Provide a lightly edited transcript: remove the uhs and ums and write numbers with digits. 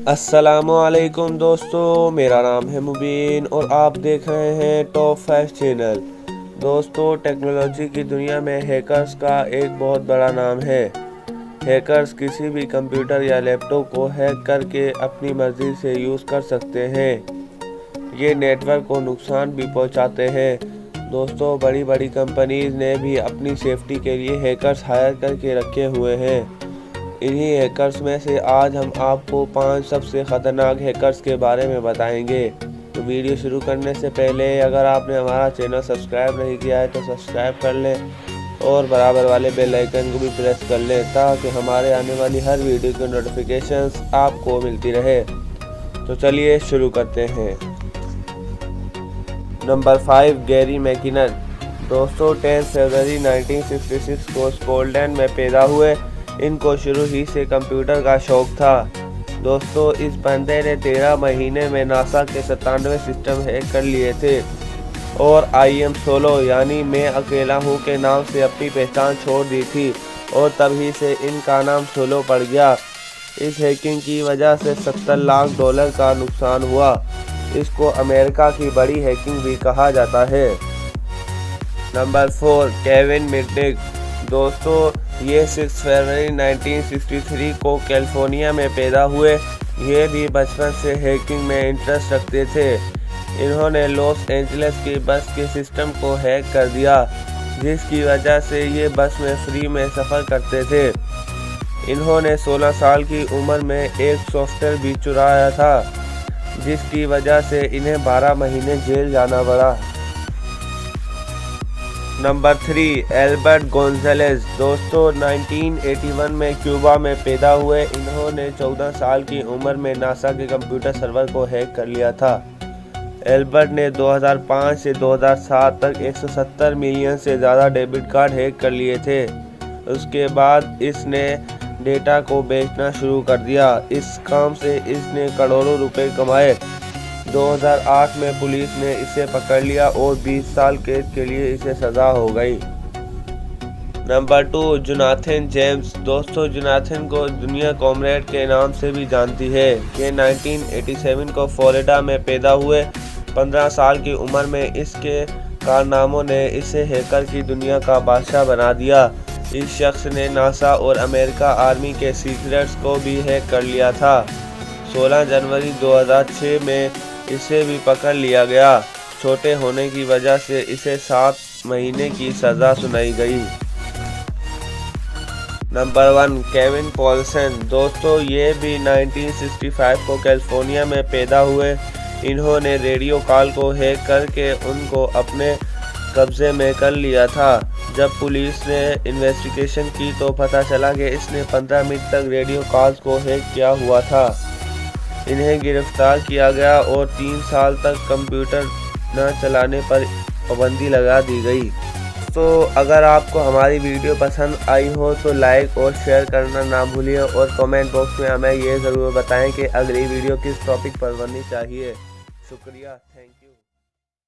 السلام علیکم دوستو، میرا نام ہے مبین اور آپ دیکھ رہے ہیں ٹاپ 5 چینل۔ دوستو، ٹیکنالوجی کی دنیا میں ہیکرز کا ایک بہت بڑا نام ہے۔ ہیکرز کسی بھی کمپیوٹر یا لیپ ٹاپ کو ہیک کر کے اپنی مرضی سے یوز کر سکتے ہیں۔ یہ نیٹ ورک کو نقصان بھی پہنچاتے ہیں۔ دوستو، بڑی بڑی کمپنیز نے بھی اپنی سیفٹی کے لیے ہیکرز ہائر کر کے رکھے ہوئے ہیں۔ انہی ہیکرز میں سے آج ہم آپ کو 5 سب سے خطرناک ہیکرز کے بارے میں بتائیں گے۔ تو ویڈیو شروع کرنے سے پہلے اگر آپ نے ہمارا چینل سبسکرائب نہیں کیا ہے تو سبسکرائب کر لیں اور برابر والے بیل آئیکن کو بھی پریس کر لیں تاکہ ہمارے آنے والی ہر ویڈیو کی نوٹیفیکیشنز آپ کو ملتی رہے۔ تو چلیے شروع کرتے ہیں۔ نمبر 5، گیری میکنن۔ دوستو، 10 فروری 1966 کو اسکاٹ لینڈ میں پیدا ہوئے۔ ان کو شروع ہی سے کمپیوٹر کا شوق تھا۔ دوستو، اس بندے نے 13 مہینے میں ناسا کے 97 سسٹم ہیک کر لیے تھے اور I am solo یعنی میں اکیلا ہوں کے نام سے اپنی پہچان چھوڑ دی تھی اور تبھی سے ان کا نام سولو پڑ گیا۔ اس ہیکنگ کی وجہ سے $70 لاکھ کا نقصان ہوا۔ اس کو امریکہ کی بڑی ہیکنگ بھی کہا جاتا ہے۔ نمبر 4، کیون مٹنک۔ دوستو، یہ 6 فروری 1963 کو کیلیفورنیا میں پیدا ہوئے۔ یہ بھی بچپن سے ہیکنگ میں انٹرسٹ رکھتے تھے۔ انہوں نے لاس اینجلس کی بس کے سسٹم کو ہیک کر دیا جس کی وجہ سے یہ بس میں فری میں سفر کرتے تھے۔ انہوں نے 16 سال کی عمر میں ایک سافٹ ویئر بھی چرایا تھا جس کی وجہ سے انہیں 12 مہینے جیل جانا پڑا۔ Number 3، Albert Gonzalez. دوستو، 1981 میں کیوبا میں پیدا ہوئے۔ انہوں نے 14 سال کی عمر میں ناسا کے کمپیوٹر سرور کو ہیک کر لیا تھا۔ البرٹ نے 2005 سے 2007 تک 170 ملین سے زیادہ ڈیبٹ کارڈ ہیک کر لیے تھے۔ اس کے بعد اس نے ڈیٹا کو بیچنا شروع کر دیا۔ اس کام سے اس نے کروڑوں روپے کمائے۔ 2008 میں پولیس نے اسے پکڑ لیا اور 20 سال قید کے لیے اسے سزا ہو گئی۔ Number 2، Jonathan James. دوستو، جوناتھن کو دنیا کامریڈ کے نام سے بھی جانتی ہے۔ یہ 1987 کو فلوریڈا میں پیدا ہوئے۔ 15 سال کی عمر میں اس کے کارناموں نے اسے ہیکر کی دنیا کا بادشاہ بنا دیا۔ اس شخص نے ناسا اور امریکہ آرمی کے سیکرٹس کو بھی ہیک کر لیا تھا۔ 16 جنوری 2006 میں اسے بھی پکڑ لیا گیا۔ چھوٹے ہونے کی وجہ سے اسے 7 مہینے کی سزا سنائی گئی۔ نمبر 1، کیون پولسن۔ دوستو، یہ بھی 1965 کو کیلیفورنیا میں پیدا ہوئے۔ انہوں نے ریڈیو کال کو ہیک کر کے ان کو اپنے قبضے میں کر لیا تھا۔ جب پولیس نے انویسٹیگیشن کی تو پتہ چلا کہ اس نے 15 منٹ تک ریڈیو کالز کو ہیک کیا ہوا تھا۔ انہیں گرفتار کیا گیا اور 3 سال تک کمپیوٹر نہ چلانے پر پابندی لگا دی گئی۔ تو اگر آپ کو ہماری ویڈیو پسند آئی ہو تو لائک اور شیئر کرنا نہ بھولیں اور کمنٹ باکس میں ہمیں یہ ضرور بتائیں کہ اگلی ویڈیو کس ٹاپک پر بننی چاہیے۔ شکریہ، تھینک یو۔